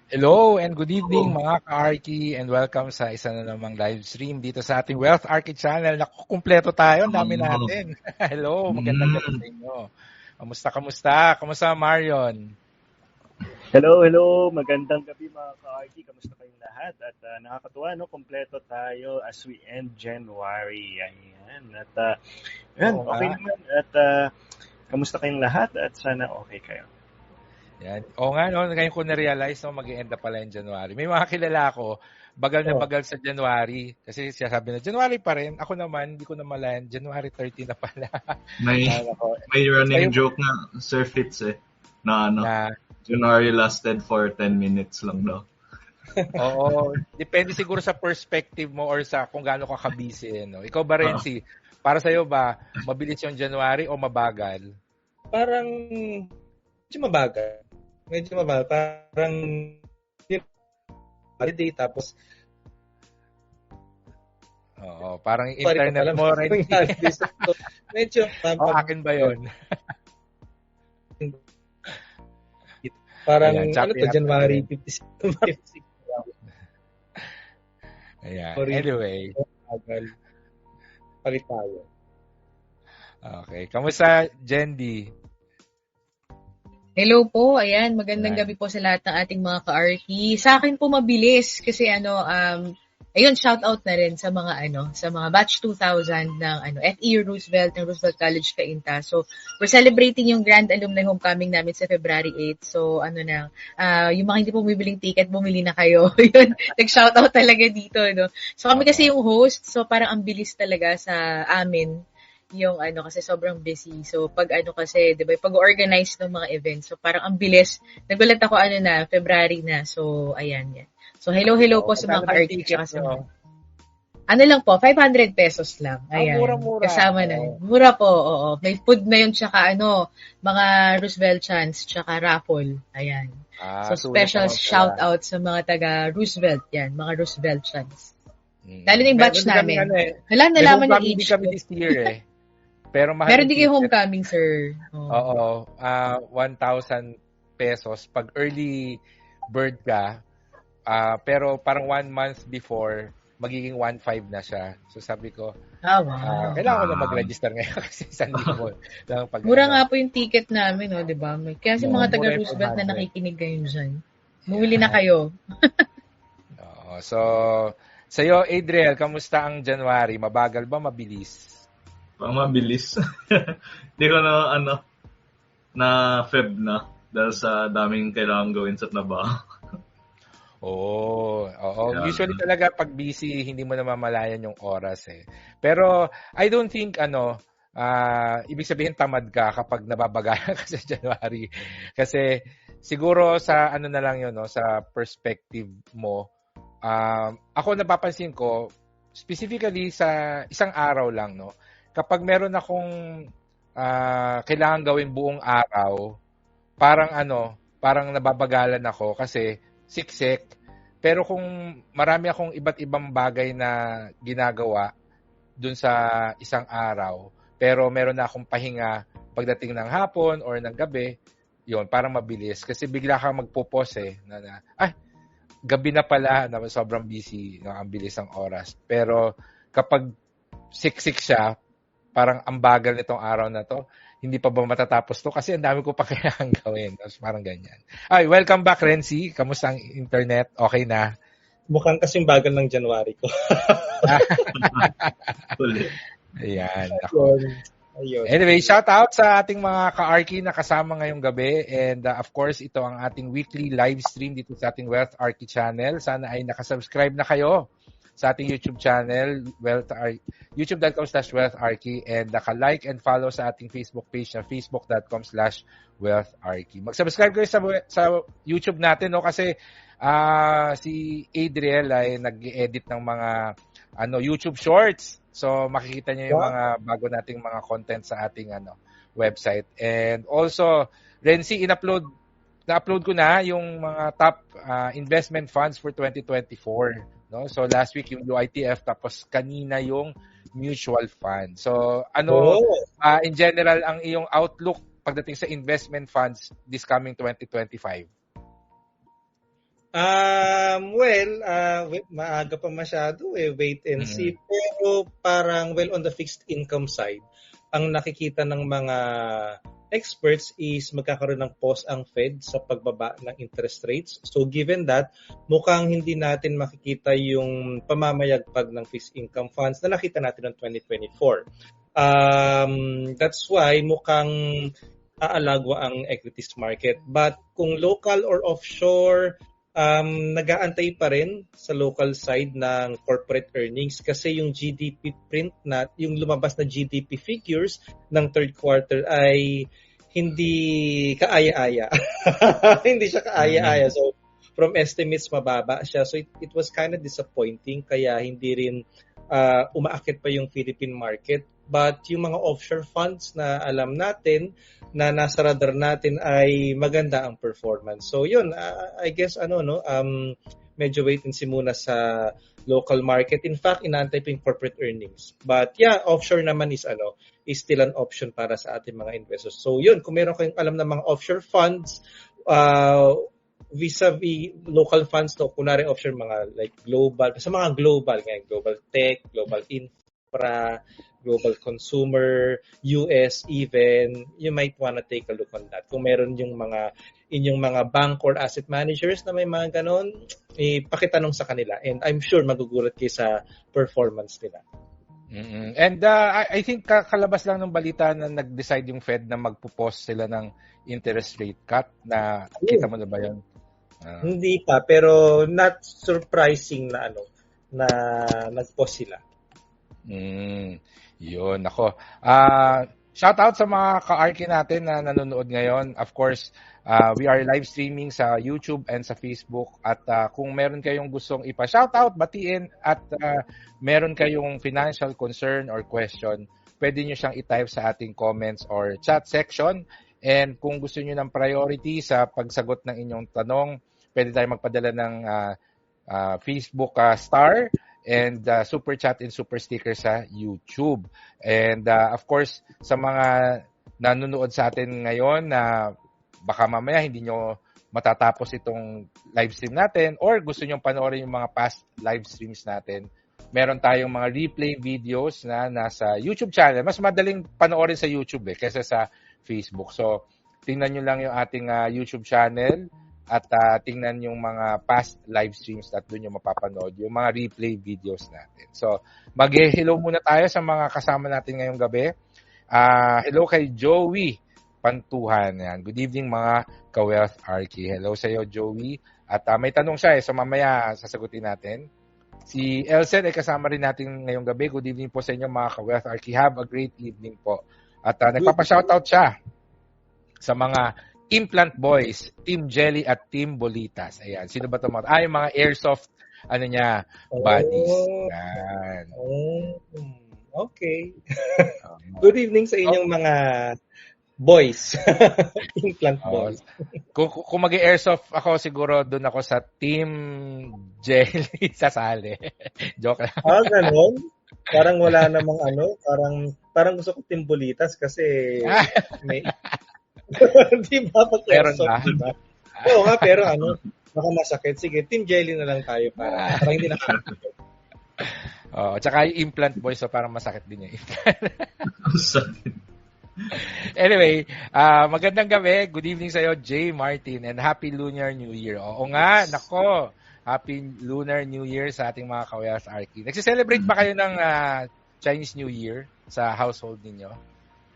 Hello and good evening mga ka-Arky and welcome sa isa na namang live stream dito sa ating Wealth Arky channel. Naku, kumpleto tayo, ang dami natin. Hello, magandang gabi sa inyo. Kamusta Marion? Hello. Magandang gabi mga ka-Arky. Kamusta kayong lahat? At nakakatuwa, no? Kompleto tayo as we end January. Ayan. At okay naman. At kamusta kayong lahat? At sana okay kayo. Yan. Oo nga, no? Ngayon ko na-realize na mag-i-end na pala yung January. May mga kilala ko, bagal na bagal sa January. Kasi siya sabi na, January pa rin. Ako naman, hindi ko na malayan. January 30 na pala. May running joke nga, Sir Fitz na January lasted for 10 minutes lang daw. Oo. Depende siguro sa perspective mo or sa kung gaano ka ka-busy. No? Ikaw ba, Renzi? Para sa'yo ba, mabilis yung January o mabagal? Parang medyo mabagal. Parang holiday tapos parang internet mo rin. Medyo akin ba yun? Parang January 56. Ayan. Anyway. Palit tayo. Okay. Kamusta, Jendi? Hello po, ayan, magandang gabi po sa lahat ng ating mga ka-Arky. Sa akin po mabilis kasi ayun, shout out na rin sa mga batch 2000 ng FE Roosevelt ng Roosevelt College Cainta. So, we're celebrating yung grand alumni homecoming namin sa February 8. So, yung mga hindi po bibiling ticket, bumili na kayo. Yun, nag-shout out talaga dito, no. So, kami kasi yung host, so parang ang bilis talaga sa amin yung kasi sobrang busy. So pag kasi, 'di ba, pag-organize ng mga events. So parang ang bilis. Nagulat ako February na. So ayan yan. So hello po sa mga ka-Arky kasi. Lang po, 500 pesos lang. Ayan. Mura-mura. Kasama na yun. Mura po, oo. May food na yun, tsaka mga Roosevelt chants, tsaka raffle. Ayan. So special shout out sa mga taga Roosevelt yan, mga Roosevelt chants. Lalo na yung batch namin. Nalaman yung age. Hindi kami this year Pero mahal. Meron din kayo homecoming, sir. Oo. 1,000 pesos pag early bird ka. Pero parang 1 month before, magiging 1,500 na siya. So sabi ko, kailangan ko na mag-register ngayon kasi Sunday mo. Mura nga po yung ticket namin, di ba? Kaya si mga taga-Roosevelt na nakikinig kayo dyan. Bumili na kayo. So, sa'yo, Adriel, kamusta ang January? Mabagal ba, mabilis? Mabilis. Hindi ko na Feb na dahil sa daming kailangan gawin sa trabaho. Oo. Yeah. Usually talaga pag busy, hindi mo na mamalayan yung oras Pero I don't think ibig sabihin tamad ka kapag nababagalan ka sa January. Kasi siguro sa na lang yun, sa perspective mo. Ako napapansin ko, specifically sa isang araw lang, kapag meron akong kailangan gawin buong araw, parang nababagalan ako kasi siksik. Pero kung marami akong iba't ibang bagay na ginagawa dun sa isang araw, pero meron na akong pahinga pagdating ng hapon or ng gabi, yun, parang mabilis. Kasi bigla kang magpupos gabi na pala, na sobrang busy, ang bilis ng oras. Pero kapag siksik siya, parang ang bagal nitong araw na to, hindi pa ba matatapos to? Kasi ang dami ko pa kailangan gawin. Tapos parang ganyan. Welcome back, Renzi. Kamusta ang internet? Okay na? Mukhang kasing bagal ng January ko. Ayan. Anyway, shout out sa ating mga ka-Arky na kasama ngayong gabi. And of course, ito ang ating weekly live stream dito sa ating Wealth Arky channel. Sana ay nakasubscribe na kayo sa ating YouTube channel, youtube.com/wealtharky, and naka-like and follow sa ating Facebook page na facebook.com/wealtharky. Mag-subscribe kayo sa YouTube natin, kasi si Adriel ay nag-edit ng mga YouTube shorts. So makikita niyo yung mga bago nating mga content sa ating website. And also, Renzi, na-upload ko na yung mga top investment funds for 2024. So last week yung UITF, tapos kanina yung mutual fund. So in general ang iyong outlook pagdating sa investment funds this coming 2025? Maaga pa masyado wait and see. Pero parang, on the fixed income side, ang nakikita ng mga experts is magkakaroon ng pause ang Fed sa pagbaba ng interest rates. So given that, mukhang hindi natin makikita yung pamamayagpag ng fixed income funds na nakita natin noong 2024. That's why mukhang aalagwa ang equities market. But kung local or offshore, nag-aantay pa rin sa local side ng corporate earnings kasi yung GDP print yung lumabas na GDP figures ng third quarter ay hindi kaaya-aya. Hindi siya kaaya-aya. So from estimates mababa siya. So it was kind of disappointing kaya hindi rin umaakit pa yung Philippine market. But yung mga offshore funds na alam natin na nasa radar natin ay maganda ang performance. So yun, I guess medyo wait and see muna sa local market. In fact, inaantay pa yung corporate earnings. But yeah, offshore naman is still an option para sa ating mga investors. So yun, kung meron kayong alam ng mga offshore funds, vis-a-vis local funds, kunwari offshore mga like global, sa mga global tech, global infra, global consumer, US even, you might wanna take a look on that. Kung meron yung inyong mga bank or asset managers na may mga ganon, pakitanong sa kanila. And I'm sure magugulat kayo sa performance nila. Mm-hmm. And I think kalabas lang ng balita na nag-decide yung Fed na magpo-pause sila ng interest rate cut. Na kita mo na ba yun? Hindi pa, pero not surprising na na nag-pause sila. Yun, ako. Shout out sa mga ka-arky natin na nanonood ngayon. Of course, we are live streaming sa YouTube and sa Facebook. At kung meron kayong gustong ipa-shout out, batiin, at meron kayong financial concern or question, pwede nyo siyang i-type sa ating comments or chat section. And kung gusto nyo ng priority sa pagsagot ng inyong tanong, pwede tayo magpadala ng Facebook star and super chat and super sticker sa YouTube. And of course, sa mga nanonood sa atin ngayon na baka mamaya hindi nyo matatapos itong live stream natin or gusto nyo panoorin yung mga past live streams natin, meron tayong mga replay videos na nasa YouTube channel. Mas madaling panoorin sa YouTube kaysa sa Facebook. So, tingnan nyo lang yung ating YouTube channel at tingnan yung mga past live streams at doon yung mapapanood yung mga replay videos natin. So, mag-hello muna tayo sa mga kasama natin ngayong gabi. Hello kay Joey Pantuhan. Yan. Good evening mga ka-Wealth Arky. Hello sa iyo, Joey. At may tanong siya so mamaya sasagutin natin. Si Elsen ay kasama rin natin ngayong gabi. Good evening po sa inyo mga ka-Wealth Arky. Have a great evening po. At nagpapa-shoutout siya sa mga Implant Boys, Team Jelly at Team Bolitas. Ayan. Sino ba ito mga? Yung mga airsoft, buddies. Yan. Okay. Good evening sa inyong mga boys. Implant boys. Kung mag-airsoft ako, siguro doon ako sa Team Jelly sasali. Joke lang. Ganon? Parang wala namang parang gusto ko Team Bolitas kasi may di ba pag-airsoft, diba? Oo nga, pero baka masakit. Sige, Team Jelly na lang tayo para hindi na tsaka yung Implant Boys, so parang masakit din yung Anyway, magandang gabi. Good evening sa iyo, Jay Martin, and Happy Lunar New Year. Oo nga, nako. Happy Lunar New Year sa ating mga ka-Wealth Arky. Nagse-celebrate ba kayo ng Chinese New Year sa household ninyo?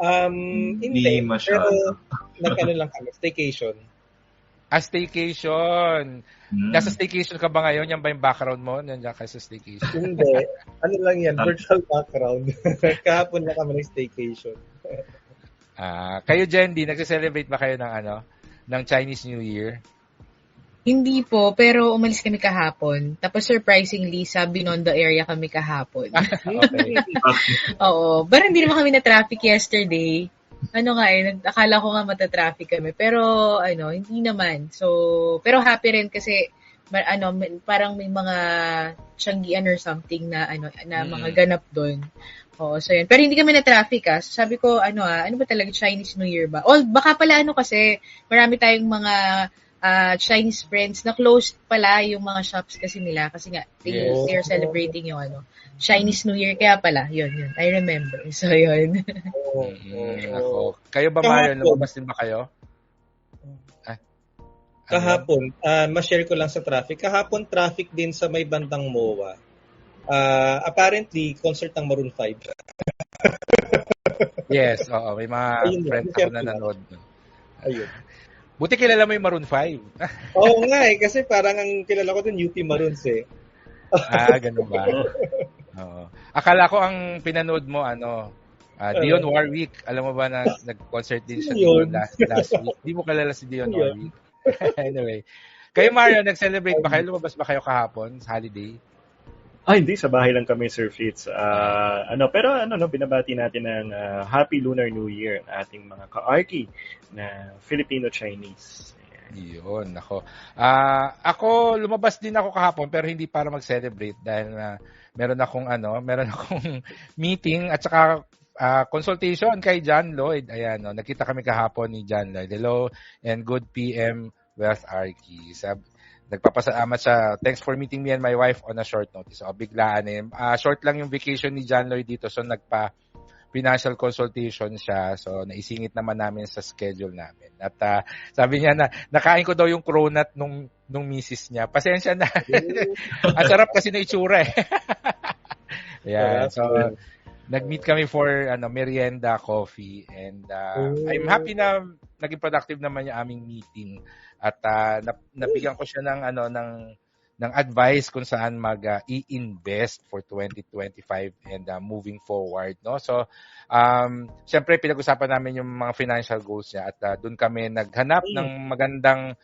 Hindi pero lang kami, staycation. Staycation. Nasa staycation ka ba ngayon? Yan ba yung background mo? Nandiyan ka sa staycation? Hindi. Lang yan, virtual background. Kahapon na kami ng staycation. Kayo, Jendy, nagse-celebrate ba kayo ng Chinese New Year? Hindi po, pero umalis kami kahapon. Tapos surprisingly, sa Binondo area kami kahapon. Okay. Oo. Pero hindi naman kami na-traffic yesterday. Akala ko nga mata-traffic kami. Pero, hindi naman. So, pero happy rin kasi, parang may mga Tianggian or something na, na mga ganap doon. Oo, so yun. Pero hindi kami na-traffic So, sabi ko, ano ba talaga, Chinese New Year ba? Baka pala kasi, marami tayong mga Chinese friends na closed pala yung mga shops kasi nila kasi nga Yes. they're celebrating yung Chinese New Year kaya pala yun I remember so yun. Ako. Kayo ba, Mario? Lumabas din ba kayo? Kahapon, ma-share ko lang sa traffic. Kahapon traffic din sa may bandang MOA. Apparently concert ng Maroon 5. Yes, oo, may mga Ayun, friends ako na nanood. Ayun. Buti kilala mo yung Maroon 5. Oo nga kasi parang ang kilala ko dun UP Maroons eh. Ganun ba? Oo. Akala ko ang pinanood mo, Dionne Warwick. Alam mo ba na nag-concert din siya last week? Di mo kalala si Dionne Warwick. Anyway. Kayo, Mario, nag-celebrate ba kayo? Lumabas ba kayo kahapon sa holiday? Hindi. Sa bahay lang kami, Sir Fitz. Pero binabati natin ng Happy Lunar New Year ang ating mga ka-arky na Filipino-Chinese. Yun, ako. Ako, lumabas din ako kahapon pero hindi para mag-celebrate dahil meron akong meeting at saka consultation kay John Lloyd. Ayan, nakita kami kahapon ni John Lloyd. Hello and good PM Wealth Arky. Nagpapasalamat siya. Thanks for meeting me and my wife on a short notice. Biglaan short lang yung vacation ni John Lloyd dito so financial consultation siya. So, naisingit naman namin sa schedule namin. At sabi niya na, nakain ko daw yung cronut nung misis niya. Pasensya na. Ang sarap kasi na itsura eh. Yeah. So, nag-meet kami for merienda, coffee. And I'm happy na naging productive naman yung aming meeting. At nabigyan ko siya ng advice kung saan i-invest for 2025 and moving forward, no? So, syempre pinag-usapan namin yung mga financial goals niya at doon kami naghanap ng magandang